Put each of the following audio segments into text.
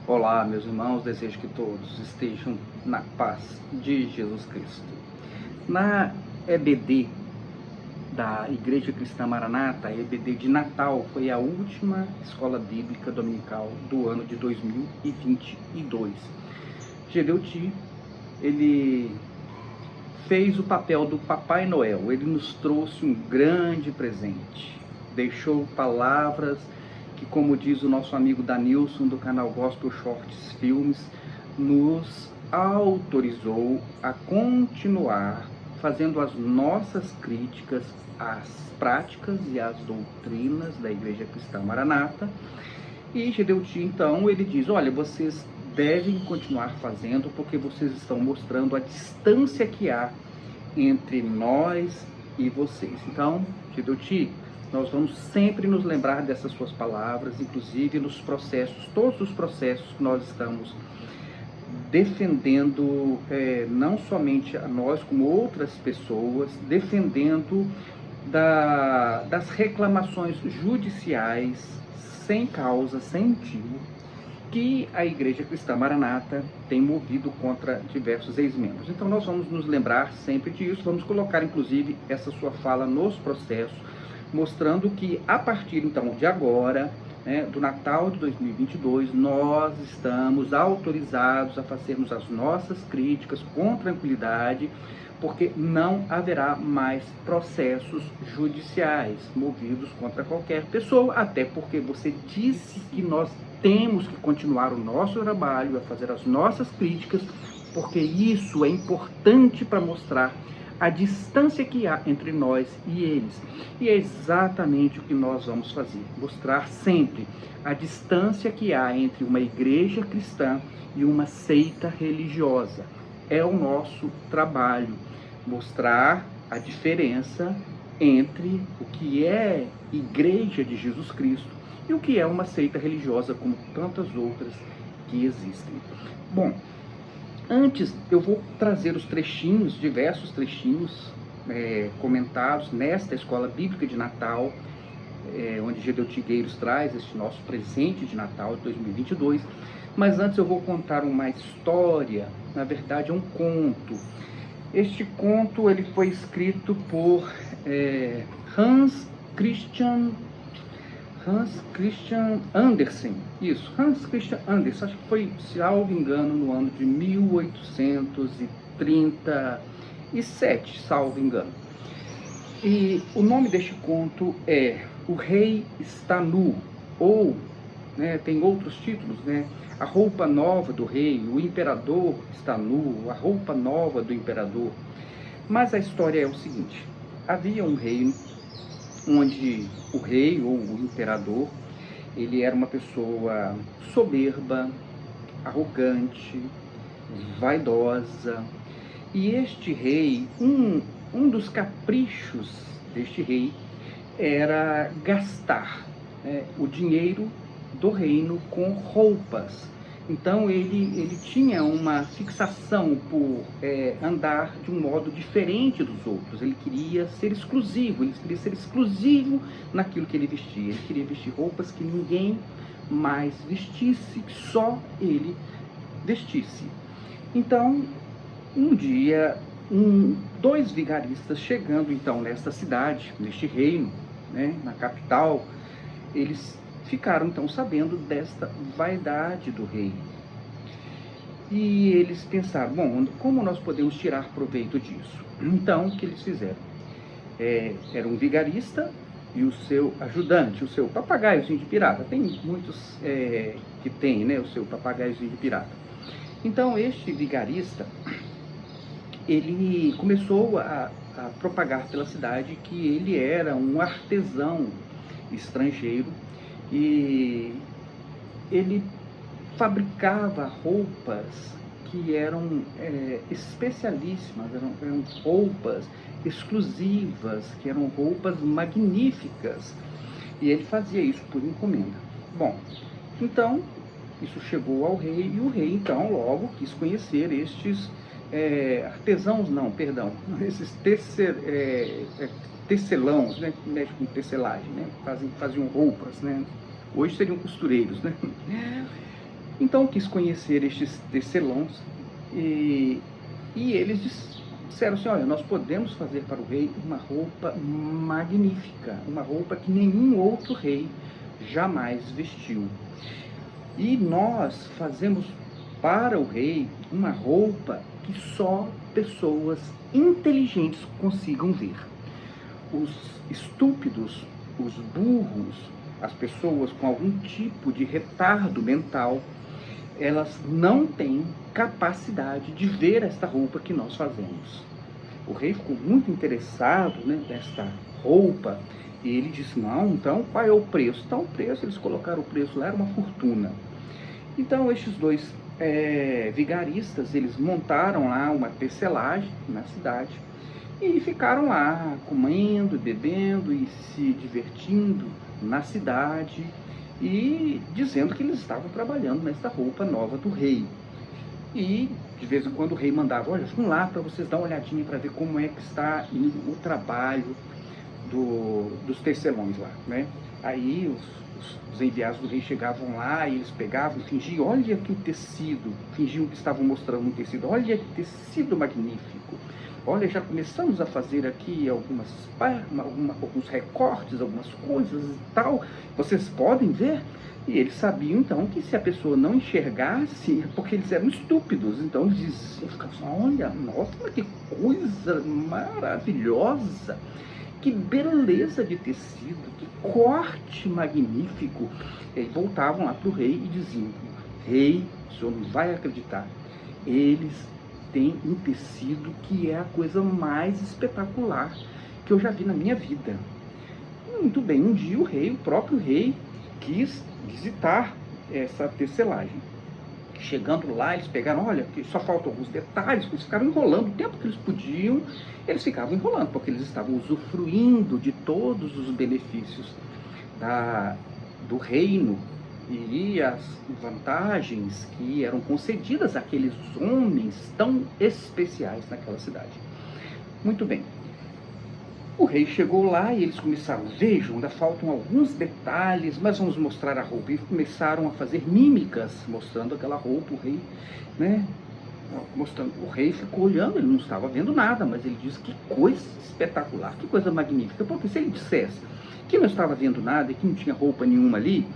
Olá, meus irmãos, desejo que todos estejam na paz de Jesus Cristo. Na EBD da Igreja Cristã Maranata, a EBD de Natal, foi a última escola bíblica dominical do ano de 2022. Gedeuti, ele fez o papel do Papai Noel, ele nos trouxe um grande presente, deixou palavras que, como diz o nosso amigo Danilson do canal Gospel Shorts Filmes, nos autorizou a continuar fazendo as nossas críticas às práticas e às doutrinas da Igreja Cristã Maranata. E Gedeuti, então, ele diz, olha, vocês devem continuar fazendo porque vocês estão mostrando a distância que há entre nós e vocês. Então, Gedeuti, nós vamos sempre nos lembrar dessas suas palavras, inclusive nos processos, todos os processos que nós estamos defendendo, não somente a nós, como outras pessoas, defendendo das reclamações judiciais, sem causa, sem motivo, que a Igreja Cristã Maranata tem movido contra diversos ex-membros. Então nós vamos nos lembrar sempre disso, vamos colocar inclusive essa sua fala nos processos, mostrando que a partir então de agora, do Natal de 2022, nós estamos autorizados a fazermos as nossas críticas com tranquilidade, porque não haverá mais processos judiciais movidos contra qualquer pessoa, até porque você disse que nós temos que continuar o nosso trabalho, a fazer as nossas críticas, porque isso é importante para mostrar a distância que há entre nós e eles. E é exatamente o que nós vamos fazer, mostrar sempre a distância que há entre uma igreja cristã e uma seita religiosa. É o nosso trabalho, mostrar a diferença entre o que é igreja de Jesus Cristo e o que é uma seita religiosa, como tantas outras que existem. Bom, antes eu vou trazer os trechinhos, diversos trechinhos comentados nesta escola bíblica de Natal, onde Gedeuti Gueiros traz este nosso presente de Natal de 2022. Mas antes eu vou contar uma história, na verdade é um conto. Este conto ele foi escrito por Hans Christian Andersen, isso, Hans Christian Andersen, acho que foi, se salvo engano, no ano de 1837, salvo engano. E o nome deste conto é O Rei Está Nu, ou, tem outros títulos, A Roupa Nova do Rei, O Imperador Está Nu, A Roupa Nova do Imperador. Mas a história é o seguinte, havia um reino onde o rei ou o imperador, ele era uma pessoa soberba, arrogante, vaidosa. E este rei, um dos caprichos deste rei era gastar o dinheiro do reino com roupas. Então ele tinha uma fixação por andar de um modo diferente dos outros. Ele queria ser exclusivo, naquilo que ele vestia. Ele queria vestir roupas que ninguém mais vestisse, que só ele vestisse. Então, um dia, dois vigaristas chegando então nesta cidade, neste reino, na capital, eles ficaram então sabendo desta vaidade do rei. E eles pensaram, bom, como nós podemos tirar proveito disso? Então, o que eles fizeram? Era um vigarista e o seu ajudante, o seu papagaiozinho de pirata. Tem muitos que tem, o seu papagaiozinho de pirata. Então, este vigarista, ele começou a propagar pela cidade que ele era um artesão estrangeiro, e ele fabricava roupas que eram especialíssimas, eram roupas exclusivas, que eram roupas magníficas, e ele fazia isso por encomenda. Bom, então isso chegou ao rei, e o rei então logo quis conhecer estes artesãos, não, perdão, esses tecelãos, que mexem com tecelagem, faziam roupas, hoje seriam costureiros, Então quis conhecer estes tecelões e eles disseram assim, olha, nós podemos fazer para o rei uma roupa magnífica, uma roupa que nenhum outro rei jamais vestiu. E nós fazemos para o rei uma roupa que só pessoas inteligentes consigam ver. Os estúpidos, os burros, as pessoas com algum tipo de retardo mental, elas não têm capacidade de ver esta roupa que nós fazemos. O rei ficou muito interessado, né, nesta roupa, e ele disse, não, então qual é o preço? Então o preço, eles colocaram o preço lá, era uma fortuna. Então estes dois vigaristas, eles montaram lá uma tecelagem na cidade, e ficaram lá comendo, bebendo e se divertindo na cidade, e dizendo que eles estavam trabalhando nesta roupa nova do rei. E de vez em quando o rei mandava, olha, vamos lá para vocês dar uma olhadinha para ver como é que está indo o trabalho dos tecelões lá, né? Aí os enviados do rei chegavam lá e eles pegavam, fingiam, olha que o tecido, fingiam que estavam mostrando um tecido, olha que tecido magnífico. Olha, já começamos a fazer aqui alguns recortes, algumas coisas e tal. Vocês podem ver? E eles sabiam, então, que se a pessoa não enxergasse, porque eles eram estúpidos. Então, eles diziam, olha, nossa, que coisa maravilhosa. Que beleza de tecido, que corte magnífico. E aí voltavam lá para o rei e diziam, rei, o senhor não vai acreditar, eles têm um tecido que é a coisa mais espetacular que eu já vi na minha vida. Muito bem, um dia o próprio rei, quis visitar essa tecelagem. Chegando lá, eles pegaram, olha, que só faltam alguns detalhes, eles ficaram enrolando o tempo que eles podiam, eles ficavam enrolando, porque eles estavam usufruindo de todos os benefícios do reino e as vantagens que eram concedidas àqueles homens tão especiais naquela cidade. Muito bem. O rei chegou lá e eles começaram, vejam, ainda faltam alguns detalhes, mas vamos mostrar a roupa. E começaram a fazer mímicas, mostrando aquela roupa, o rei, né? Mostrando, o rei ficou olhando, ele não estava vendo nada, mas ele disse, que coisa espetacular, que coisa magnífica. Porque se ele dissesse que não estava vendo nada e que não tinha roupa nenhuma ali,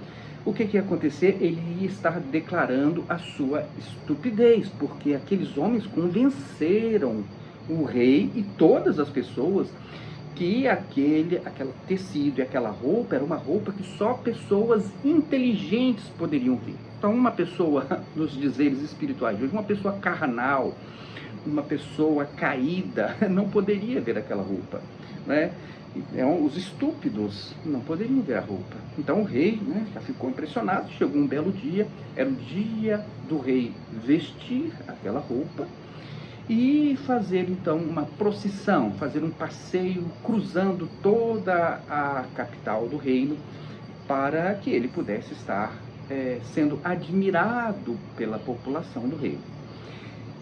o que ia acontecer? Ele ia estar declarando a sua estupidez, porque aqueles homens convenceram o rei e todas as pessoas que aquele tecido e aquela roupa era uma roupa que só pessoas inteligentes poderiam ver. Então uma pessoa, nos dizeres espirituais de hoje, uma pessoa carnal, uma pessoa caída, não poderia ver aquela roupa, né? Então, os estúpidos não poderiam ver a roupa. Então o rei, né, já ficou impressionado, chegou um belo dia, era o dia do rei vestir aquela roupa, e fazer então uma procissão, fazer um passeio cruzando toda a capital do reino, para que ele pudesse estar sendo admirado pela população do reino.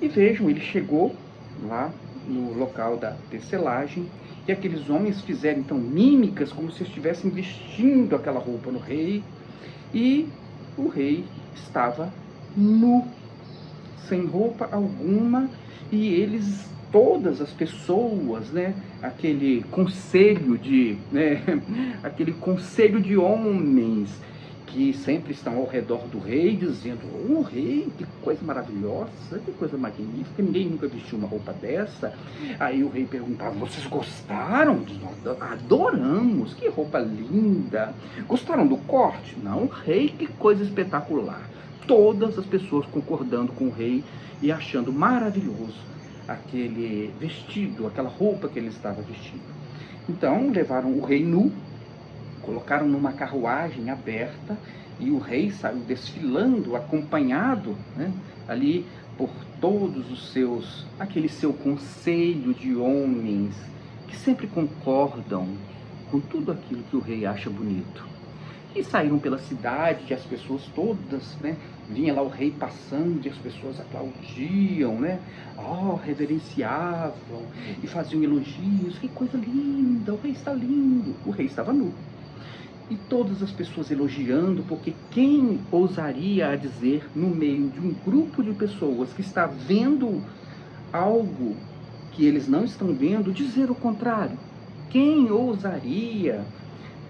E vejam, ele chegou lá no local da tecelagem, e aqueles homens fizeram então mímicas, como se estivessem vestindo aquela roupa no rei, e o rei estava nu, sem roupa alguma, e eles, todas as pessoas, né, aquele conselho aquele conselho de homens que sempre estão ao redor do rei, dizendo, oh rei, que coisa maravilhosa, que coisa magnífica, ninguém nunca vestiu uma roupa dessa. Aí o rei perguntava, vocês gostaram? Nós adoramos, que roupa linda. Gostaram do corte? Não, rei, que coisa espetacular. Todas as pessoas concordando com o rei e achando maravilhoso aquele vestido, aquela roupa que ele estava vestindo. Então levaram o rei nu, colocaram numa carruagem aberta, e o rei saiu desfilando, acompanhado, né, ali por todos aquele seu conselho de homens que sempre concordam com tudo aquilo que o rei acha bonito. E saíram pela cidade, e as pessoas todas, né, vinha lá o rei passando, e as pessoas aplaudiam, né, reverenciavam, e faziam elogios, que coisa linda, o rei está lindo. O rei estava nu. E todas as pessoas elogiando, porque quem ousaria a dizer, no meio de um grupo de pessoas que está vendo algo que eles não estão vendo, dizer o contrário? Quem ousaria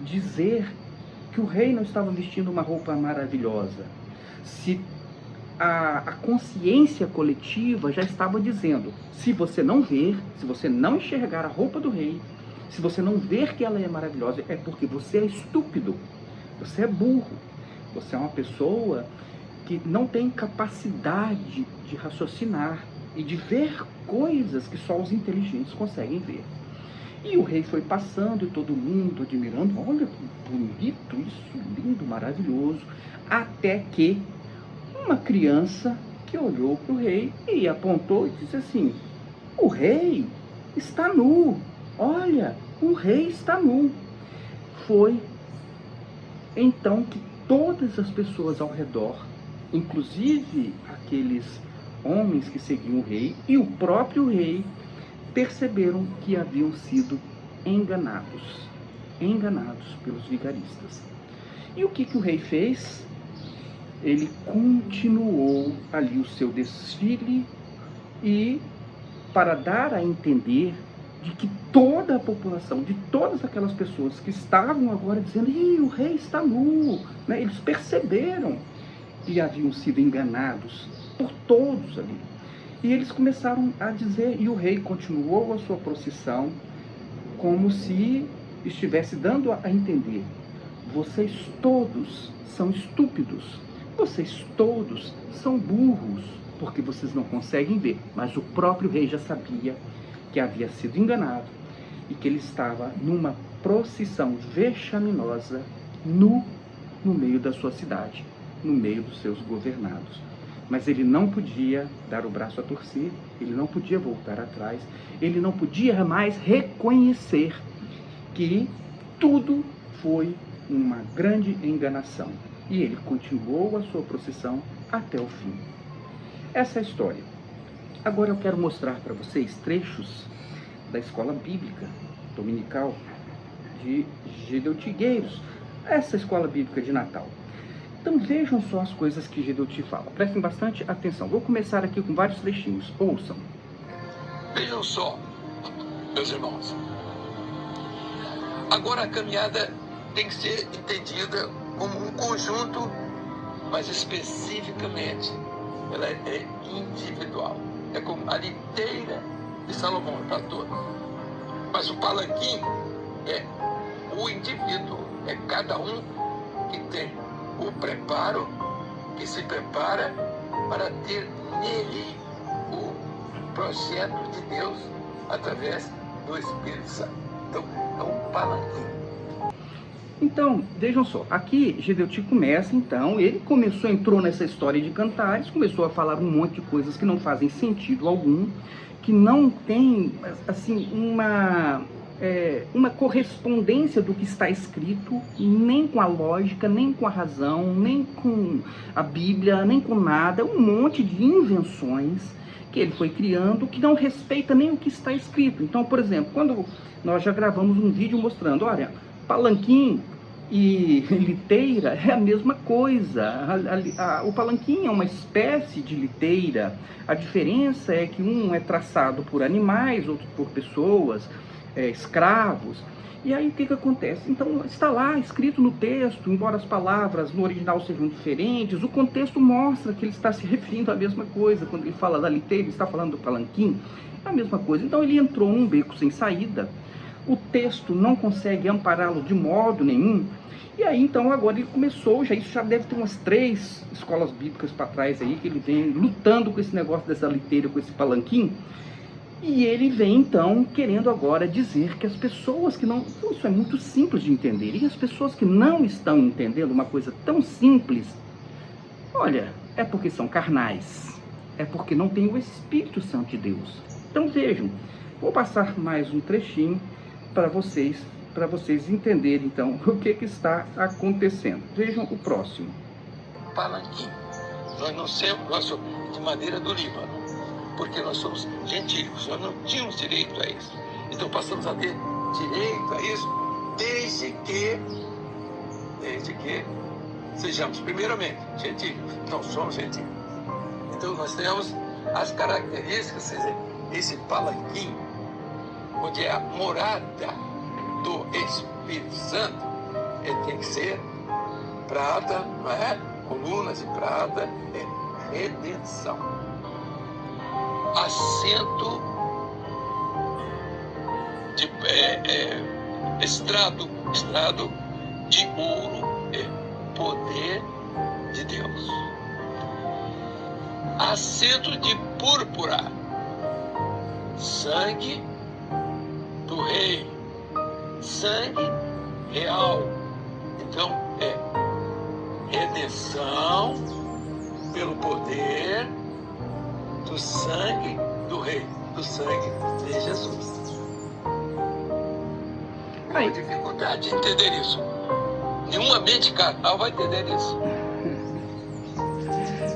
dizer que o rei não estava vestindo uma roupa maravilhosa? Se a consciência coletiva já estava dizendo, se você não ver, se você não enxergar a roupa do rei, se você não ver que ela é maravilhosa, é porque você é estúpido, você é burro, você é uma pessoa que não tem capacidade de raciocinar e de ver coisas que só os inteligentes conseguem ver. E o rei foi passando e todo mundo admirando, olha que bonito isso, lindo, maravilhoso, até que uma criança que olhou para o rei e apontou e disse assim, o rei está nu, olha, o rei está nu. Foi então que todas as pessoas ao redor, inclusive aqueles homens que seguiam o rei e o próprio rei, perceberam que haviam sido enganados pelos vigaristas. E o que o rei fez? Ele continuou ali o seu desfile e para dar a entender de que toda a população, de todas aquelas pessoas que estavam agora dizendo, o rei está nu, né? Eles perceberam que haviam sido enganados por todos ali. E eles começaram a dizer, e o rei continuou a sua procissão, como se estivesse dando a entender, vocês todos são estúpidos, vocês todos são burros, porque vocês não conseguem ver. Mas o próprio rei já sabia que havia sido enganado e que ele estava numa procissão vexaminosa, nu, no meio da sua cidade, no meio dos seus governados. Mas ele não podia dar o braço a torcer, ele não podia voltar atrás, ele não podia mais reconhecer que tudo foi uma grande enganação. E ele continuou a sua procissão até o fim. Essa é a história. Agora eu quero mostrar para vocês trechos da escola bíblica dominical de Gedeotigueiros, essa escola bíblica de Natal. Então vejam só as coisas que Gedeuti fala. Prestem bastante atenção. Vou começar aqui com vários trechinhos. Ouçam. Vejam só, meus irmãos. Agora a caminhada tem que ser entendida como um conjunto, mas especificamente ela é individual. É como a liteira de Salomão para todos. Mas o palanquim é o indivíduo, é cada um que tem o preparo, que se prepara para ter nele o projeto de Deus através do Espírito Santo. Então, é um palanquim. Então, vejam só, aqui Gedeuti começa, então, ele entrou nessa história de cantares, começou a falar um monte de coisas que não fazem sentido algum, que não tem, assim, uma correspondência do que está escrito, nem com a lógica, nem com a razão, nem com a Bíblia, nem com nada, um monte de invenções que ele foi criando, que não respeita nem o que está escrito. Então, por exemplo, quando nós já gravamos um vídeo mostrando, olha, palanquim e liteira é a mesma coisa. O palanquim é uma espécie de liteira. A diferença é que um é traçado por animais, outro por pessoas, escravos. E aí o que acontece? Então está lá escrito no texto, embora as palavras no original sejam diferentes, o contexto mostra que ele está se referindo à mesma coisa. Quando ele fala da liteira, ele está falando do palanquim, é a mesma coisa. Então ele entrou num beco sem saída, o texto não consegue ampará-lo de modo nenhum, e aí então agora ele começou, isso já deve ter umas 3 escolas bíblicas para trás aí, que ele vem lutando com esse negócio dessa liteira, com esse palanquim, e ele vem então querendo agora dizer que as pessoas que não, isso é muito simples de entender, e as pessoas que não estão entendendo uma coisa tão simples, olha, é porque são carnais, é porque não tem o Espírito Santo de Deus. Então vejam, vou passar mais um trechinho para vocês entenderem então o que está acontecendo. Vejam o próximo. Palanquim. Nós somos de madeira do Líbano, porque nós somos gentios, nós não tínhamos direito a isso. Então passamos a ter direito a isso desde que desde que sejamos primeiramente gentios. Não somos gentios. Então nós temos as características, quer dizer, esse palanquim, onde é a morada do Espírito Santo, ele tem que ser prata, não é? Colunas de prata, é redenção. Assento de estrado de ouro é poder de Deus. Assento de púrpura, sangue do rei, sangue real. Então é redenção pelo poder do sangue do rei, do sangue de Jesus. Qual a dificuldade de entender isso? Nenhuma mente carnal vai entender isso.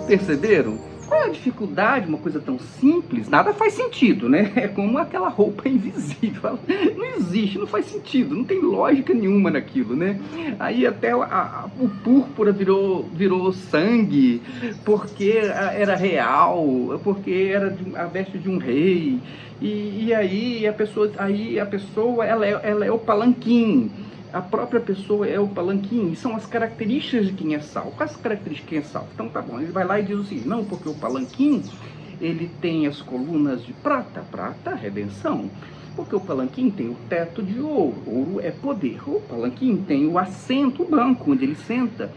Perceberam? Qual é a dificuldade? Uma coisa tão simples, nada faz sentido, né? É como aquela roupa invisível. Não existe, não faz sentido, não tem lógica nenhuma naquilo, né? Aí até o púrpura virou sangue, porque era real, porque era a veste de um rei. E aí a pessoa ela é o palanquim. A própria pessoa é o palanquim, e são as características de quem é salvo. Quais as características de quem é salvo? Então tá bom, ele vai lá e diz o seguinte: não, porque o palanquim, ele tem as colunas de prata, prata, redenção. Porque o palanquim tem o teto de ouro, ouro é poder. O palanquim tem o assento branco, onde ele senta,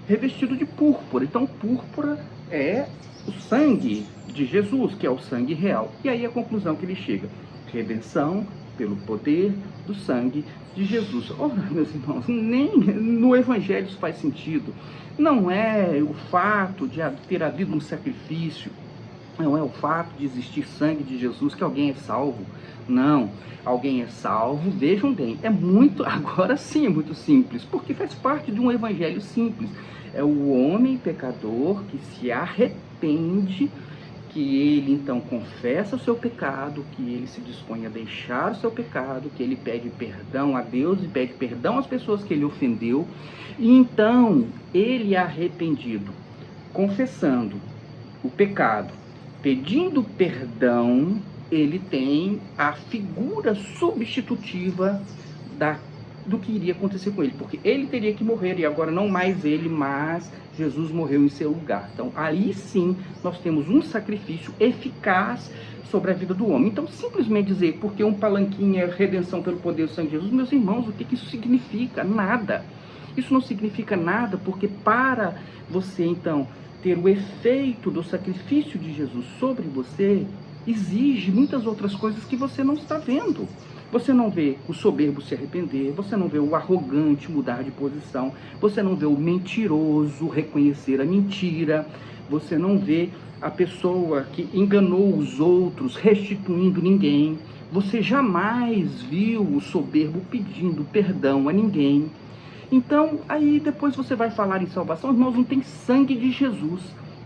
revestido de púrpura. Então púrpura é o sangue de Jesus, que é o sangue real. E aí a conclusão que ele chega: redenção pelo poder do sangue de Jesus. Ora, meus irmãos, nem no Evangelho isso faz sentido. Não é o fato de ter havido um sacrifício, não é o fato de existir sangue de Jesus que alguém é salvo. Não, alguém é salvo, vejam bem, agora sim é muito simples, porque faz parte de um Evangelho simples. É o homem pecador que se arrepende, que ele então confessa o seu pecado, que ele se dispõe a deixar o seu pecado, que ele pede perdão a Deus e pede perdão às pessoas que ele ofendeu, e então ele arrependido, confessando o pecado, pedindo perdão, ele tem a figura substitutiva do que iria acontecer com ele, porque ele teria que morrer, e agora não mais ele, mas Jesus morreu em seu lugar. Então aí sim nós temos um sacrifício eficaz sobre a vida do homem. Então simplesmente dizer porque um palanquim é redenção pelo poder do sangue de Jesus, meus irmãos, o que isso significa? Nada. Isso não significa nada, porque para você então ter o efeito do sacrifício de Jesus sobre você, exige muitas outras coisas que você não está vendo. Você não vê o soberbo se arrepender, você não vê o arrogante mudar de posição, você não vê o mentiroso reconhecer a mentira, você não vê a pessoa que enganou os outros restituindo ninguém, você jamais viu o soberbo pedindo perdão a ninguém. Então, aí depois você vai falar em salvação, irmãos, não tem sangue de Jesus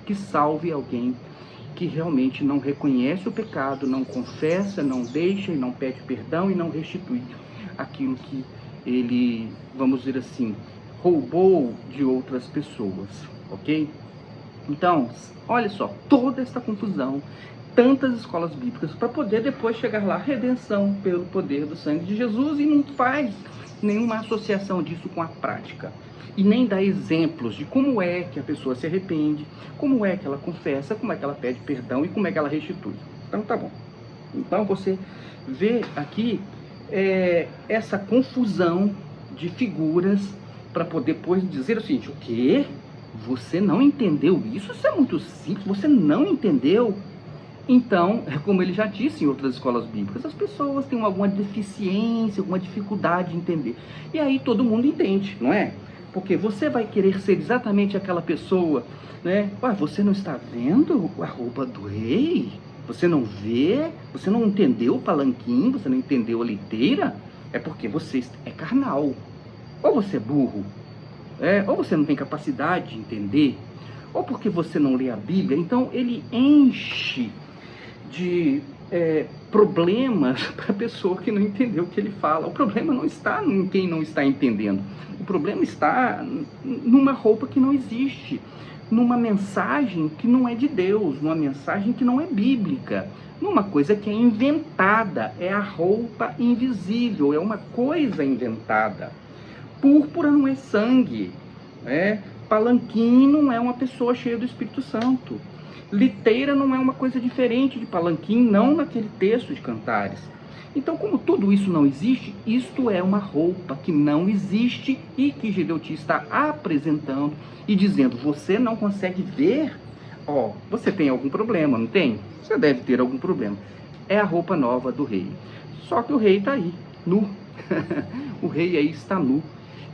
que salve alguém que realmente não reconhece o pecado, não confessa, não deixa e não pede perdão e não restitui aquilo que ele, vamos dizer assim, roubou de outras pessoas, ok? Então, olha só, toda essa confusão, tantas escolas bíblicas para poder depois chegar lá, redenção pelo poder do sangue de Jesus, e não faz nenhuma associação disso com a prática. E nem dá exemplos de como é que a pessoa se arrepende, como é que ela confessa, como é que ela pede perdão e como é que ela restitui. Então tá bom. Então você vê aqui essa confusão de figuras para poder depois dizer o seguinte: o quê? Você não entendeu isso? Isso é muito simples, você não entendeu? Então, como ele já disse em outras escolas bíblicas, as pessoas têm alguma deficiência, alguma dificuldade de entender. E aí todo mundo entende, não é? Porque você vai querer ser exatamente aquela pessoa, né? Você não está vendo a roupa do rei? Você não vê? Você não entendeu o palanquim? Você não entendeu a leiteira? É porque você é carnal. Ou você é burro, ou você não tem capacidade de entender, ou porque você não lê a Bíblia. Então ele enche de problemas para a pessoa que não entendeu o que ele fala. O problema não está em quem não está entendendo. O problema está numa roupa que não existe, numa mensagem que não é de Deus, numa mensagem que não é bíblica, numa coisa que é inventada. É a roupa invisível, é uma coisa inventada. Púrpura não é sangue, palanquim não é uma pessoa cheia do Espírito Santo. Liteira não é uma coisa diferente de palanquim, não naquele texto de Cantares. Então, como tudo isso não existe, isto é uma roupa que não existe e que Gedeuti está apresentando e dizendo: você não consegue ver? Você tem algum problema, não tem? Você deve ter algum problema. É a roupa nova do rei. Só que o rei está aí, nu. O rei aí está nu.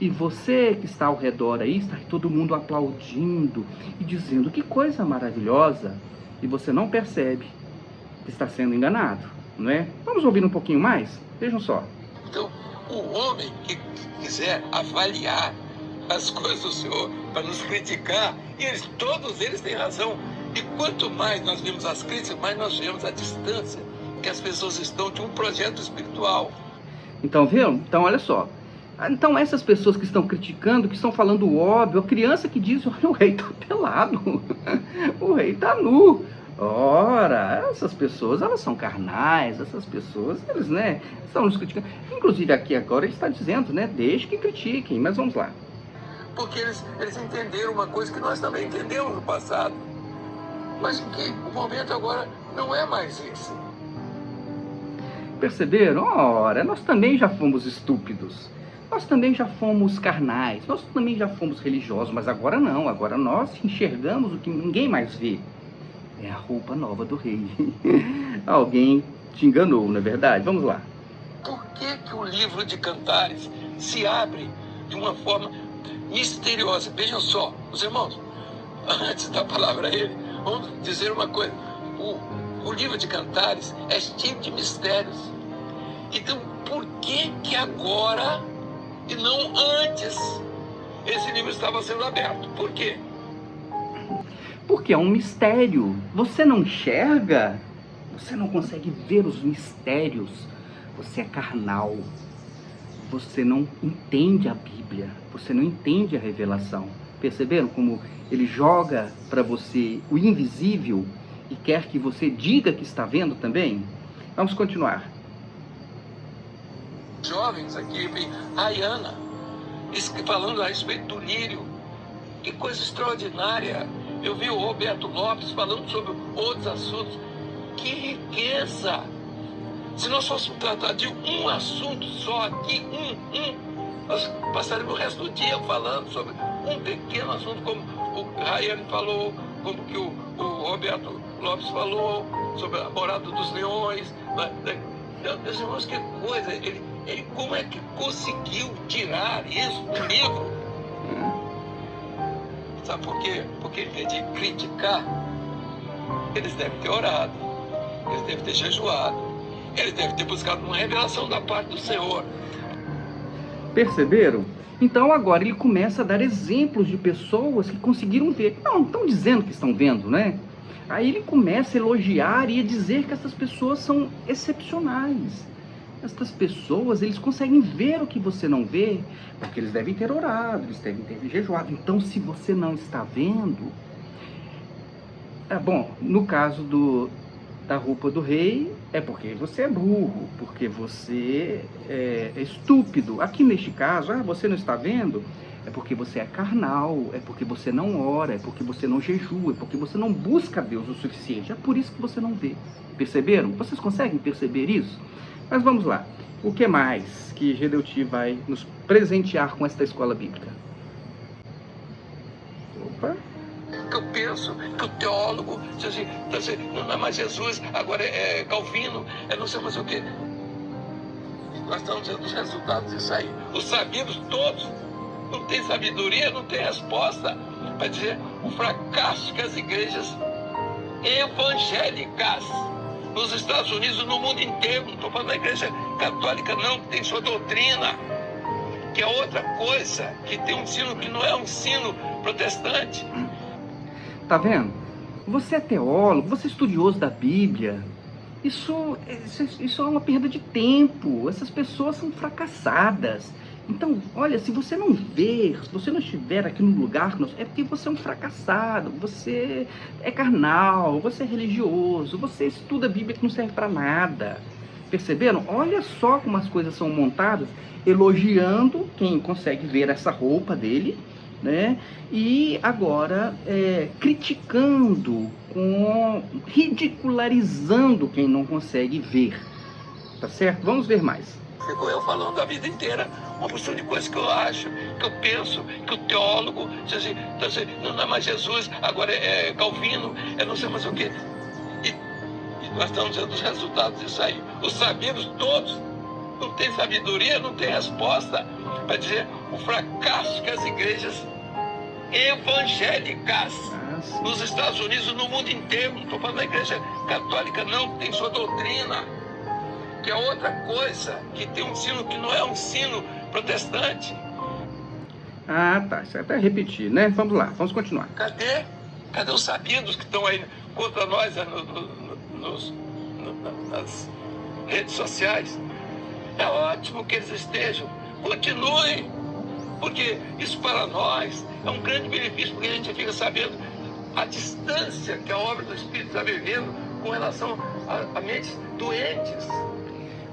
E você que está ao redor aí, está todo mundo aplaudindo e dizendo: que coisa maravilhosa. E você não percebe que está sendo enganado, não é? Vamos ouvir um pouquinho mais? Vejam só. Então, o homem que quiser avaliar as coisas do Senhor para nos criticar, todos eles têm razão. E quanto mais nós vemos as críticas, mais nós vemos a distância que as pessoas estão de um projeto espiritual. Então, viu? Então, olha só. Então, essas pessoas que estão criticando, que estão falando o óbvio, a criança que diz: olha, o rei está pelado, o rei está nu. Ora, essas pessoas, elas são carnais, essas pessoas, eles, estão nos criticando. Inclusive, aqui agora ele está dizendo, deixe que critiquem, mas vamos lá. Porque eles entenderam uma coisa que nós também entendemos no passado, mas que o momento agora não é mais esse. Perceberam? Ora, nós também já fomos estúpidos. Nós também já fomos carnais, nós também já fomos religiosos, mas agora não, agora nós enxergamos o que ninguém mais vê. É a roupa nova do rei. Alguém te enganou, não é verdade? Vamos lá. Por que o livro de Cantares se abre de uma forma misteriosa? Vejam só, os irmãos, antes da palavra a ele, vamos dizer uma coisa. O livro de Cantares é cheio de mistérios. Então, por que agora e não antes esse livro estava sendo aberto? Por quê? Porque é um mistério. Você não enxerga, você não consegue ver os mistérios. Você é carnal. Você não entende a Bíblia. Você não entende a revelação. Perceberam como ele joga para você o invisível e quer que você diga que está vendo também? Vamos continuar. Jovens aqui, Rayana, falando a respeito do lírio. Que coisa extraordinária. Eu vi o Roberto Lopes falando sobre outros assuntos. Que riqueza! Se nós fôssemos tratar de um assunto só aqui, nós passaríamos o resto do dia falando sobre um pequeno assunto, como o Rayane falou, como que o Roberto Lopes falou, sobre a morada dos leões. Meus irmãos, que coisa! Ele como é que conseguiu tirar isso do livro? Sabe por quê? Porque em vez de criticar, eles devem ter orado, eles devem ter jejuado, eles devem ter buscado uma revelação da parte do Senhor. Perceberam? Então agora ele começa a dar exemplos de pessoas que conseguiram ver. Não estão dizendo que estão vendo, né? Aí ele começa a elogiar e a dizer que essas pessoas são excepcionais. Estas pessoas, eles conseguem ver o que você não vê, porque eles devem ter orado, eles devem ter jejuado. Então, se você não está vendo... Bom, no caso da roupa do rei, é porque você é burro, porque você é estúpido. Aqui neste caso, você não está vendo, é porque você é carnal, é porque você não ora, é porque você não jejua, é porque você não busca Deus o suficiente. É por isso que você não vê. Perceberam? Vocês conseguem perceber isso? Mas vamos lá. O que mais que Gedeuti vai nos presentear com esta escola bíblica? Opa! Eu penso que o teólogo diz assim, não é mais Jesus, agora é Calvino, é não sei mais o quê. Nós estamos vendo os resultados disso aí. Os sabidos todos não têm sabedoria, não têm resposta para dizer o fracasso que as igrejas evangélicas nos Estados Unidos e no mundo inteiro, não estou falando da igreja católica não, que tem sua doutrina, que é outra coisa, que tem um ensino que não é um ensino protestante. Tá vendo? Você é teólogo, você é estudioso da Bíblia, Isso é uma perda de tempo. Essas pessoas são fracassadas. Então, olha, se você não ver, se você não estiver aqui no lugar, é porque você é um fracassado, você é carnal, você é religioso, você estuda a Bíblia que não serve para nada. Perceberam? Olha só como as coisas são montadas, elogiando quem consegue ver essa roupa dele, né? E agora criticando, ridicularizando quem não consegue ver. Tá certo? Vamos ver mais. Fico eu falando a vida inteira uma porção de coisas que eu acho, que eu penso, que o teólogo diz assim, não é mais Jesus, agora é Calvino, é não sei mais o quê. E nós estamos vendo os resultados disso aí. Os sabidos todos não têm sabedoria, não têm resposta para dizer o fracasso que as igrejas evangélicas nos Estados Unidos e no mundo inteiro, não estou falando da igreja católica não, que tem sua doutrina, que é outra coisa, que tem um ensino que não é um ensino protestante. Ah, tá, isso é até repetir, né? Vamos lá, vamos continuar. Cadê os sabidos que estão aí contra nós nas redes sociais? É ótimo que eles estejam, continuem, porque isso para nós é um grande benefício, porque a gente fica sabendo a distância que a obra do Espírito está vivendo com relação a mentes doentes.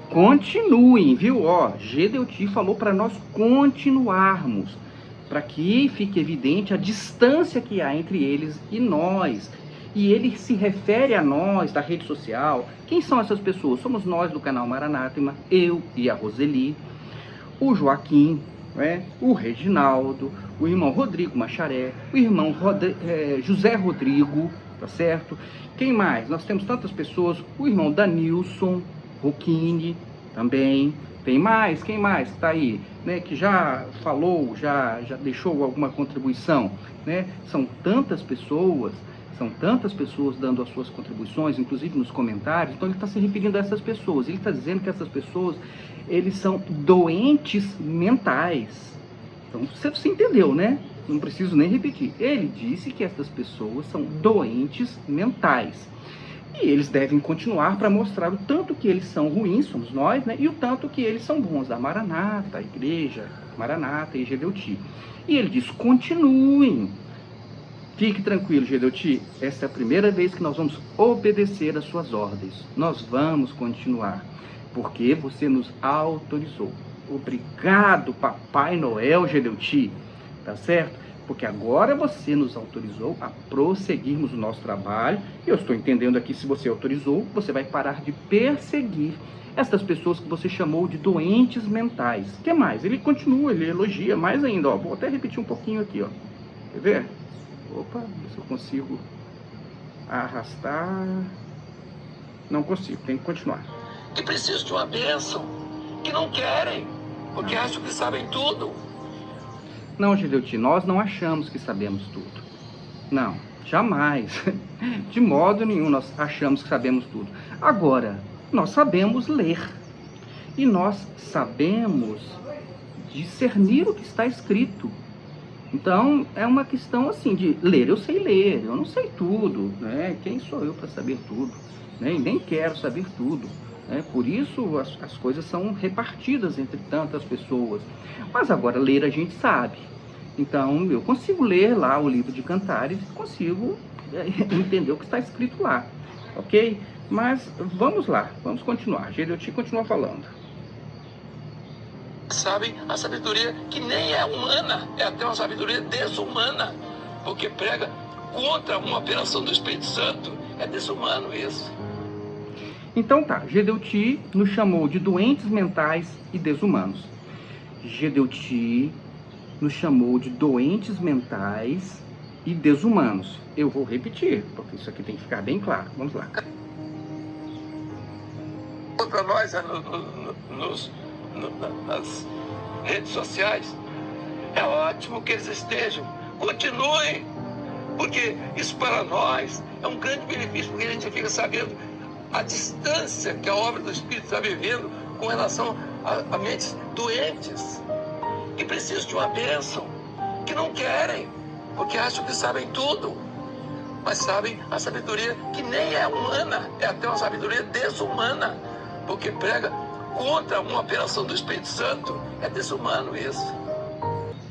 Continuem, viu? Ó, Gedeuti falou para nós continuarmos, para que fique evidente a distância que há entre eles e nós. E ele se refere a nós da rede social. Quem são essas pessoas? Somos nós do canal Maranátema, eu e a Roseli, o Joaquim, né? O Reginaldo, o irmão Rodrigo Macharé, o irmão José Rodrigo, tá certo? Quem mais? Nós temos tantas pessoas, o irmão Danilson Rocchini também. Tem mais? Quem mais que tá aí, né? Que já falou, já deixou alguma contribuição, né? São tantas pessoas dando as suas contribuições, inclusive nos comentários. Então ele está se referindo a essas pessoas. Ele está dizendo que essas pessoas, eles são doentes mentais. Então você entendeu, né? Não preciso nem repetir. Ele disse que essas pessoas são doentes mentais. E eles devem continuar para mostrar o tanto que eles são ruins, somos nós, né? E o tanto que eles são bons, da Maranata, a igreja Maranata e Gedeuti. E ele diz, continuem. Fique tranquilo, Gedeuti, essa é a primeira vez que nós vamos obedecer às suas ordens. Nós vamos continuar, porque você nos autorizou. Obrigado, Papai Noel, Gedeuti, tá certo? Porque agora você nos autorizou a prosseguirmos o nosso trabalho. E eu estou entendendo aqui, se você autorizou, você vai parar de perseguir essas pessoas que você chamou de doentes mentais. O que mais? Ele continua, ele elogia mais ainda. Ó, vou até repetir um pouquinho aqui, ó. Quer ver? Opa, se eu consigo arrastar. Não consigo, tem que continuar. Que precisam de uma bênção, que não querem, porque acham que sabem tudo. Não, Gedeuti, nós não achamos que sabemos tudo. Não, jamais. De modo nenhum nós achamos que sabemos tudo. Agora, nós sabemos ler. E nós sabemos discernir o que está escrito. Então, é uma questão assim de ler. Eu sei ler, eu não sei tudo, né? Quem sou eu para saber tudo? Né? E nem quero saber tudo. Né? Por isso, as coisas são repartidas entre tantas pessoas. Mas agora, ler a gente sabe. Então, eu consigo ler lá o livro de Cantares e consigo entender o que está escrito lá. Ok? Mas vamos lá, vamos continuar. Gedeuti continua falando. Sabem a sabedoria que nem é humana, é até uma sabedoria desumana, porque prega contra uma operação do Espírito Santo. É desumano isso. Então tá, Gedeuti nos chamou de doentes mentais e desumanos. Gedeuti nos chamou de doentes mentais e desumanos. Eu vou repetir, porque isso aqui tem que ficar bem claro. Vamos lá. Contra nós nas redes sociais, é ótimo que eles estejam, continuem, porque isso para nós é um grande benefício, porque a gente fica sabendo a distância que a obra do Espírito está vivendo com relação a mentes doentes, que precisam de uma bênção, que não querem, porque acham que sabem tudo. mas sabem a sabedoria que nem é humana, é até uma sabedoria desumana, porque prega contra uma operação do Espírito Santo. É desumano isso.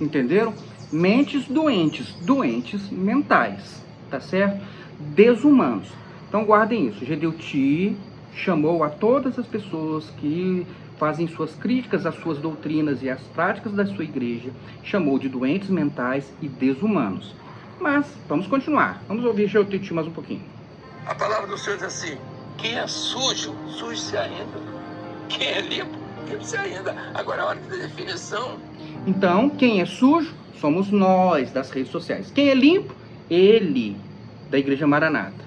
Entenderam? Mentes doentes, doentes mentais, tá certo? Desumanos. Então guardem isso. Gedeuti chamou a todas as pessoas que fazem suas críticas às suas doutrinas e às práticas da sua igreja, chamou de doentes mentais e desumanos. Mas vamos continuar. Vamos ouvir Gedeuti mais um pouquinho. A palavra do Senhor diz assim: quem é sujo, suje-se ainda. Quem é limpo, limpe-se ainda. Agora é a hora da definição. Então, quem é sujo somos nós das redes sociais. Quem é limpo? Ele, da Igreja Maranata.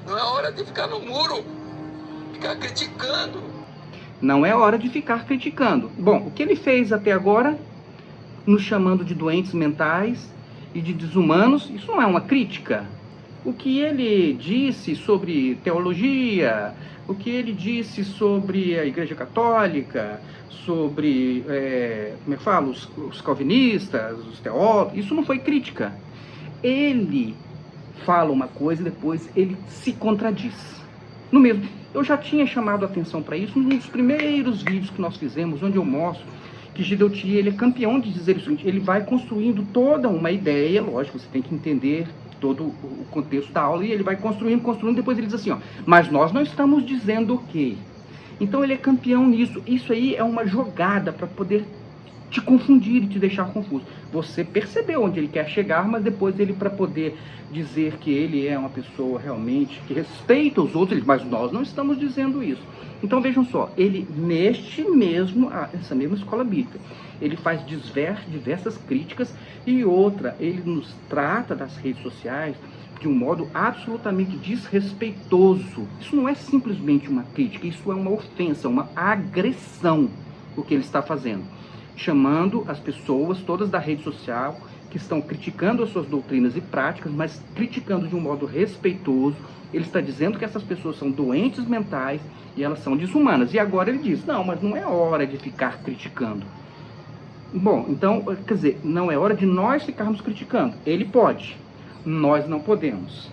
Não é hora de ficar no muro, ficar criticando. Não é hora de ficar criticando. Bom, o que ele fez até agora, nos chamando de doentes mentais e de desumanos, isso não é uma crítica? O que ele disse sobre teologia, o que ele disse sobre a Igreja Católica, sobre, como é que fala, os calvinistas, os teólogos, isso não foi crítica. Ele fala uma coisa e depois ele se contradiz. No mesmo, eu já tinha chamado a atenção para isso nos primeiros vídeos que nós fizemos, onde eu mostro que Gedeuti, ele é campeão de dizer o seguinte: ele vai construindo toda uma ideia, lógico, você tem que entender todo o contexto da aula, e ele vai construindo, depois ele diz assim, ó, mas nós não estamos dizendo o quê? Então ele é campeão nisso. Isso aí é uma jogada para poder te confundir e te deixar confuso. Você percebeu onde ele quer chegar, mas depois ele, para poder dizer que ele é uma pessoa realmente que respeita os outros, ele, mas nós não estamos dizendo isso. Então vejam só, ele essa mesma escola bíblica, ele faz diversas críticas, e outra, ele nos trata das redes sociais de um modo absolutamente desrespeitoso. Isso não é simplesmente uma crítica, isso é uma ofensa, uma agressão, o que ele está fazendo. Chamando as pessoas todas da rede social que estão criticando as suas doutrinas e práticas, mas criticando de um modo respeitoso. Ele está dizendo que essas pessoas são doentes mentais e elas são desumanas. E agora ele diz, não, mas não é hora de ficar criticando. Bom, então, quer dizer, não é hora de nós ficarmos criticando. Ele pode, nós não podemos.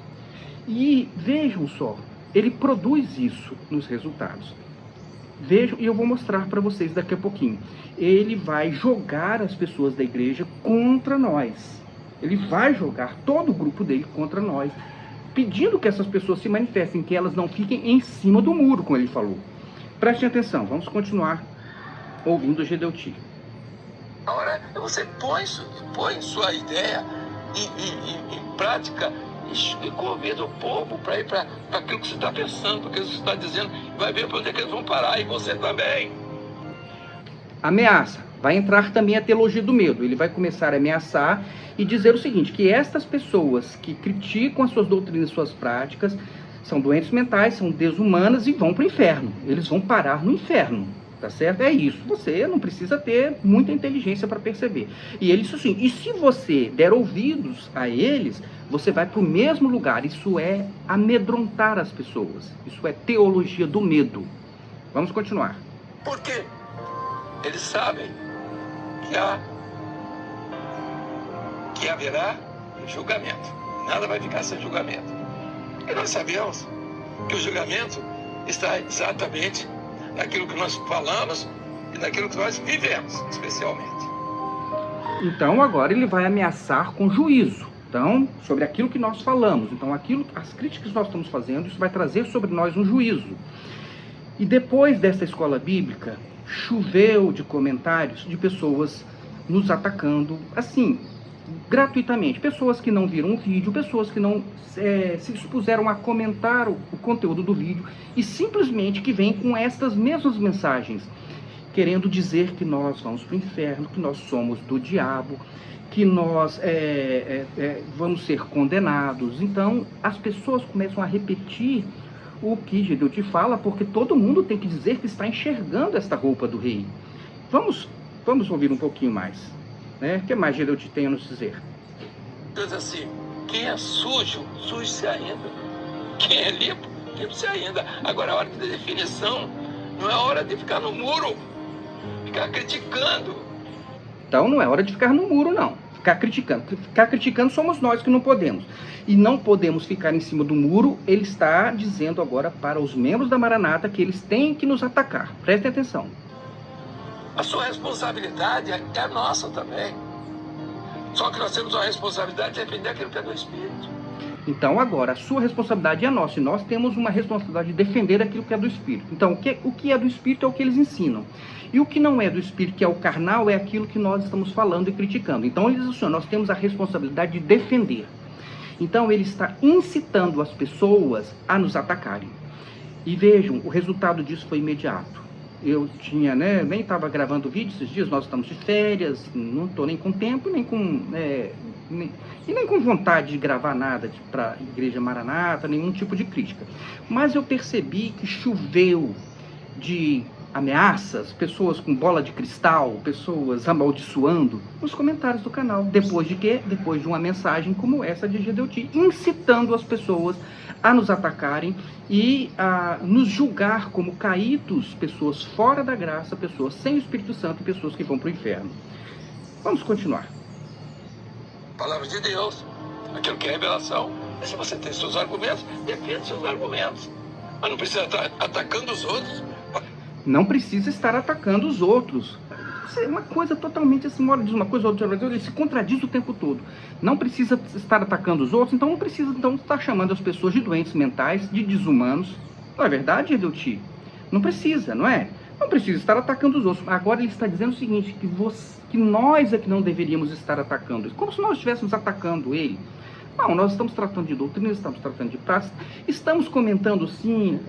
E vejam só, ele produz isso nos resultados. Vejam, e eu vou mostrar para vocês daqui a pouquinho. Ele vai jogar as pessoas da igreja contra nós. Ele vai jogar todo o grupo dele contra nós, pedindo que essas pessoas se manifestem, que elas não fiquem em cima do muro, como ele falou. Prestem atenção, vamos continuar ouvindo Gedeuti. Agora, você põe sua ideia em prática e convida o povo para ir para aquilo que você está pensando, para aquilo que você está dizendo, vai ver para onde é que eles vão parar, e você também. Ameaça. Vai entrar também a teologia do medo. Ele vai começar a ameaçar e dizer o seguinte, que estas pessoas que criticam as suas doutrinas e suas práticas são doentes mentais, são desumanas e vão para o inferno. Eles vão parar no inferno. Tá certo? É isso. Você não precisa ter muita inteligência para perceber. E ele disse assim, e se você der ouvidos a eles, você vai para o mesmo lugar. Isso é amedrontar as pessoas. Isso é teologia do medo. Vamos continuar. Por quê? Eles sabem que haverá julgamento. Nada vai ficar sem julgamento. E nós sabemos que o julgamento está exatamente naquilo que nós falamos e naquilo que nós vivemos, especialmente. Então agora ele vai ameaçar com juízo. Então, sobre aquilo que nós falamos. Então, as críticas que nós estamos fazendo, isso vai trazer sobre nós um juízo. E depois dessa escola bíblica, choveu de comentários de pessoas nos atacando, assim, gratuitamente. Pessoas que não viram o vídeo, pessoas que não se expuseram a comentar o conteúdo do vídeo e simplesmente que vêm com estas mesmas mensagens, querendo dizer que nós vamos para o inferno, que nós somos do diabo, que nós vamos ser condenados. Então, as pessoas começam a repetir o que Gedeuti fala, porque todo mundo tem que dizer que está enxergando esta roupa do rei. Vamos ouvir um pouquinho mais. Né? O que mais Gedeuti tem a nos dizer? Diz assim, quem é sujo, suje-se ainda. Quem é limpo, limpe-se ainda. Agora é a hora da definição. Não é hora de ficar no muro, ficar criticando. Então não é hora de ficar no muro, não. ficar criticando. Ficar criticando somos nós que não podemos. E não podemos ficar em cima do muro. Ele está dizendo agora para os membros da Maranata que eles têm que nos atacar. Prestem atenção. A sua responsabilidade é a nossa também. Só que nós temos a responsabilidade de defender aquilo que é do Espírito. Então agora, a sua responsabilidade é nossa. E nós temos uma responsabilidade de defender aquilo que é do Espírito. Então, o que é do Espírito é o que eles ensinam. E o que não é do Espírito, que é o carnal, é aquilo que nós estamos falando e criticando. Então, ele diz assim, nós temos a responsabilidade de defender. Então, ele está incitando as pessoas a nos atacarem. E vejam, o resultado disso foi imediato. Eu tinha, nem estava gravando vídeo esses dias, nós estamos de férias, não estou nem com tempo, nem com vontade de gravar nada para a Igreja Maranata, nenhum tipo de crítica. Mas eu percebi que choveu de ameaças, pessoas com bola de cristal, pessoas amaldiçoando nos comentários do canal. Depois de quê? Depois de uma mensagem como essa de Gedeuti, incitando as pessoas a nos atacarem e a nos julgar como caídos, pessoas fora da graça, pessoas sem o Espírito Santo e pessoas que vão para o inferno. Vamos continuar. Palavra de Deus, aquilo que é revelação. Se você tem seus argumentos, defenda seus argumentos. Mas não precisa estar atacando os outros. Não precisa estar atacando os outros. Isso é uma coisa totalmente assim, uma hora diz uma coisa, outra ele se contradiz o tempo todo. Não precisa estar atacando os outros, então não precisa estar chamando as pessoas de doentes mentais, de desumanos. Não é verdade, Gedeuti? Não precisa, não é? Não precisa estar atacando os outros. Agora ele está dizendo o seguinte, que nós é que não deveríamos estar atacando. Como se nós estivéssemos atacando ele. Não, nós estamos tratando de doutrina, estamos tratando de prática, estamos comentando sim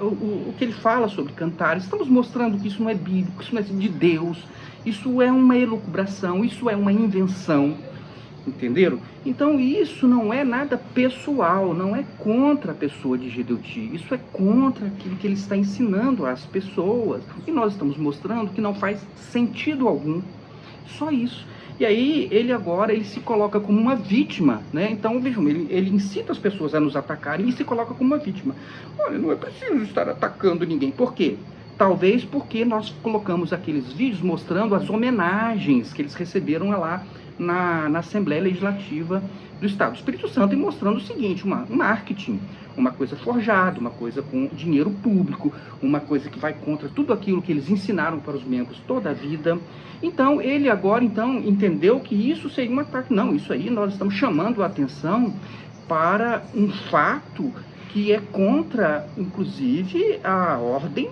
o que ele fala sobre cantar, estamos mostrando que isso não é bíblico, isso não é de Deus, isso é uma elucubração, isso é uma invenção, entenderam? Então isso não é nada pessoal, não é contra a pessoa de Gedeuti, isso é contra aquilo que ele está ensinando às pessoas, e nós estamos mostrando que não faz sentido algum, só isso. E aí, ele se coloca como uma vítima, né? Então, vejam, ele incita as pessoas a nos atacarem e se coloca como uma vítima. Olha, não é preciso estar atacando ninguém. Por quê? Talvez porque nós colocamos aqueles vídeos mostrando as homenagens que eles receberam lá na Assembleia Legislativa do Estado do Espírito Santo e mostrando o seguinte, um marketing, uma coisa forjada, uma coisa com dinheiro público, uma coisa que vai contra tudo aquilo que eles ensinaram para os membros toda a vida. Então, ele agora entendeu que isso seria um ataque. Não, isso aí nós estamos chamando a atenção para um fato que é contra, inclusive, a ordem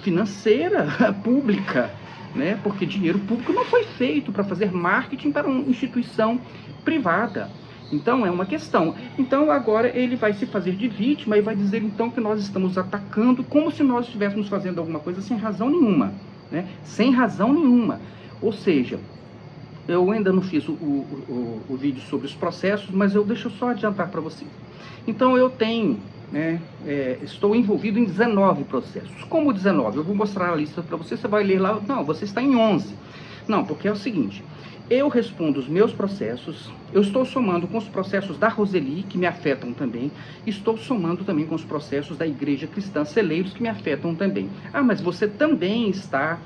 financeira pública, né? Porque dinheiro público não foi feito para fazer marketing para uma instituição privada. Então, é uma questão. Então, agora ele vai se fazer de vítima e vai dizer, então, que nós estamos atacando como se nós estivéssemos fazendo alguma coisa sem razão nenhuma, né? Sem razão nenhuma. Ou seja, eu ainda não fiz o vídeo sobre os processos, mas deixa eu só adiantar para vocês. Então, eu tenho, estou envolvido em 19 processos. Como 19? Eu vou mostrar a lista para você, você vai ler lá. Não, você está em 11. Não, porque é o seguinte... Eu respondo os meus processos, eu estou somando com os processos da Roseli, que me afetam também, estou somando também com os processos da Igreja Cristã Celeiros, que me afetam também. Ah, mas você também está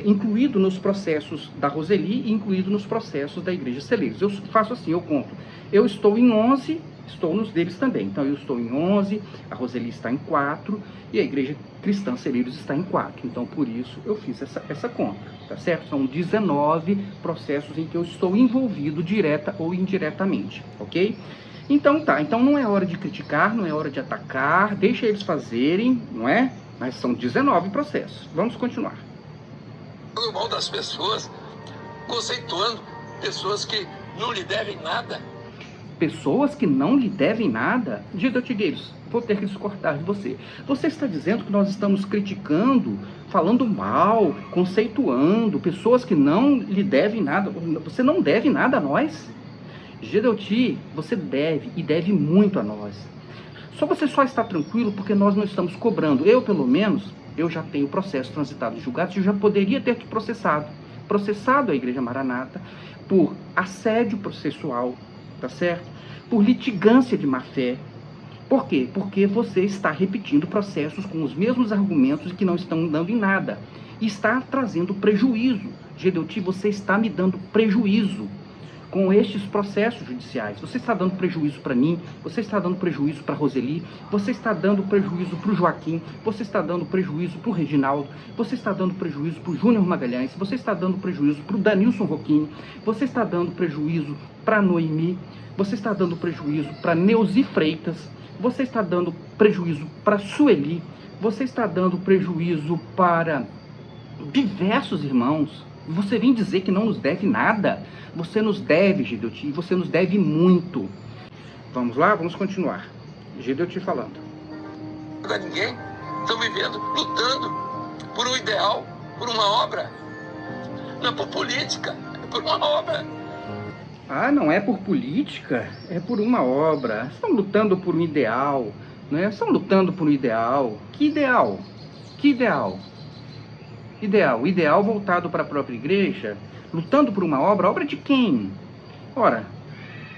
incluído nos processos da Roseli e incluído nos processos da Igreja Celeiros. Eu faço assim, eu conto. Eu estou em 11, estou nos deles também. Então, eu estou em 11, a Roseli está em 4 e a Igreja Cristã Celeiros está em 4. Então, por isso, eu fiz essa conta, tá certo? São 19 processos em que eu estou envolvido direta ou indiretamente, ok? Então, tá. Então, não é hora de criticar, não é hora de atacar, deixa eles fazerem, não é? Mas são 19 processos. Vamos continuar. O mal das pessoas, conceituando pessoas que não lhe devem nada. Pessoas que não lhe devem nada? Gedeuti, vou ter que discordar de você. Você está dizendo que nós estamos criticando, falando mal, conceituando pessoas que não lhe devem nada. Você não deve nada a nós? Gedeuti, você deve e deve muito a nós. Você só está tranquilo porque nós não estamos cobrando. Eu, pelo menos, eu já tenho processo transitado em julgados e eu já poderia ter te processado a Igreja Maranata por assédio processual, tá certo? Por litigância de má-fé. Por quê? Porque você está repetindo processos com os mesmos argumentos que não estão dando em nada. E está trazendo prejuízo Gedeuti, você está me dando prejuízo com estes processos judiciais. Você está dando prejuízo para mim, você está dando prejuízo para Roseli, você está dando prejuízo para o Joaquim, você está dando prejuízo para o Reginaldo, você está dando prejuízo para o Júnior Magalhães, você está dando prejuízo para o Danilson Roquini, você está dando prejuízo para a Noemi, você está dando prejuízo para Neuzi Freitas, você está dando prejuízo para Sueli, você está dando prejuízo para diversos irmãos. Você vem dizer que não nos deve nada. Você nos deve, Gedeuti, você nos deve muito. Vamos lá, vamos continuar. Gedeuti falando. Não é ninguém. Estão vivendo, lutando por um ideal, por uma obra. Não é por política, é por uma obra. Ah, não é por política, é por uma obra. Estão lutando por um ideal, né? Estão lutando por um ideal. Que ideal? Que ideal? Ideal voltado para a própria igreja, lutando por uma obra de quem? Ora,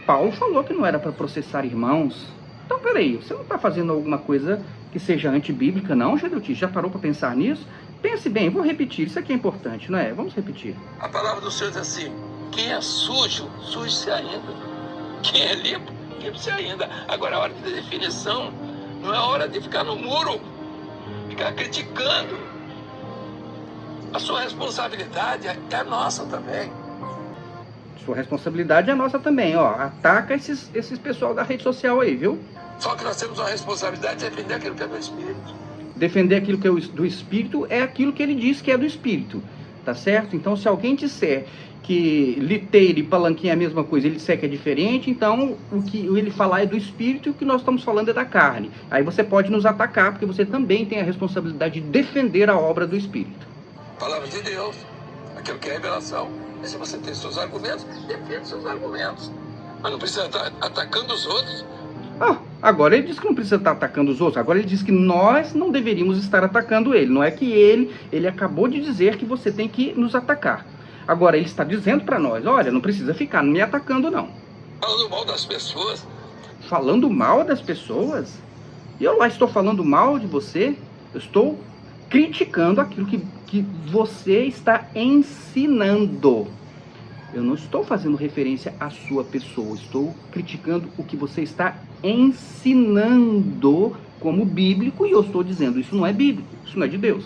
Paulo falou que não era para processar irmãos. Então, peraí, você não está fazendo alguma coisa que seja antibíblica, não, Gedeuti? Já parou para pensar nisso? Pense bem, vou repetir, isso aqui é importante, não é? Vamos repetir. A palavra do Senhor diz assim: quem é sujo, suje-se ainda. Quem é limpo, limpe-se ainda. Agora, a hora de definição não é hora de ficar no muro, ficar criticando. A sua responsabilidade é nossa também. Sua responsabilidade é nossa também, ó. Ataca esses pessoal da rede social aí, viu? Só que nós temos uma responsabilidade de defender aquilo que é do Espírito. Defender aquilo que é do Espírito é aquilo que ele diz que é do Espírito, tá certo? Então, se alguém disser que liteira e palanquinha é a mesma coisa, ele disser que é diferente, então o que ele falar é do Espírito e o que nós estamos falando é da carne. Aí você pode nos atacar, porque você também tem a responsabilidade de defender a obra do Espírito. Palavra de Deus, aquilo que é revelação. E se você tem seus argumentos, defende seus argumentos. Mas não precisa estar atacando os outros. Agora ele diz que não precisa estar atacando os outros. Agora ele diz que nós não deveríamos estar atacando ele. Não é que ele acabou de dizer que você tem que nos atacar. Agora ele está dizendo para nós, olha, não precisa ficar me atacando não. Falando mal das pessoas. Falando mal das pessoas? E eu lá estou falando mal de você? Eu estou criticando aquilo que você está ensinando. Eu não estou fazendo referência à sua pessoa, estou criticando o que você está ensinando como bíblico, e eu estou dizendo, isso não é bíblico, isso não é de Deus.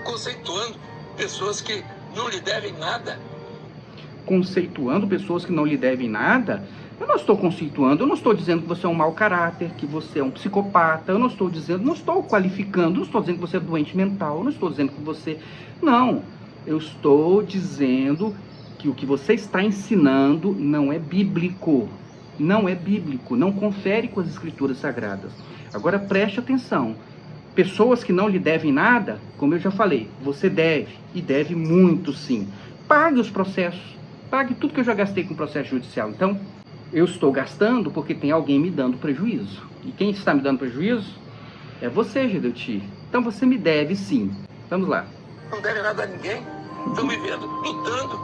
Conceituando pessoas que não lhe devem nada. Conceituando pessoas que não lhe devem nada? Eu não estou conceituando, eu não estou dizendo que você é um mau caráter, que você é um psicopata, eu não estou dizendo, não estou qualificando, não estou dizendo que você é doente mental, eu não estou dizendo que você... Não, eu estou dizendo que o que você está ensinando não é bíblico. Não é bíblico, não confere com as escrituras sagradas. Agora preste atenção, pessoas que não lhe devem nada, como eu já falei, você deve, e deve muito sim. Pague os processos, pague tudo que eu já gastei com processo judicial. Então, eu estou gastando porque tem alguém me dando prejuízo. E quem está me dando prejuízo é você, Gedeuti. Então você me deve sim. Vamos lá. Não deve nada a ninguém. Estão vivendo, lutando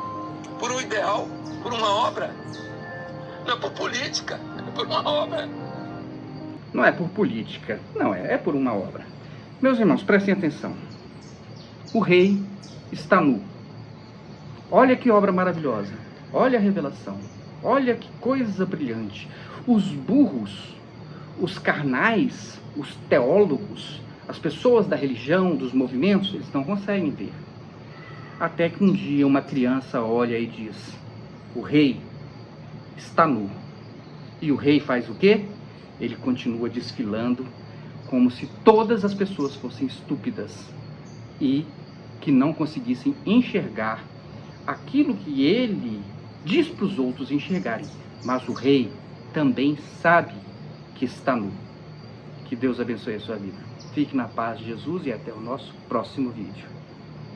por um ideal, por uma obra. Não é por política, é por uma obra. Não é por política, não é por uma obra. Meus irmãos, prestem atenção. O rei está nu. Olha que obra maravilhosa. Olha a revelação. Olha que coisa brilhante. Os burros, os carnais, os teólogos, as pessoas da religião, dos movimentos, eles não conseguem ver. Até que um dia uma criança olha e diz, o rei está nu. E o rei faz o quê? Ele continua desfilando como se todas as pessoas fossem estúpidas e que não conseguissem enxergar aquilo que ele diz para os outros enxergarem. Mas o rei também sabe que está nu. Que Deus abençoe a sua vida. Fique na paz de Jesus e até o nosso próximo vídeo.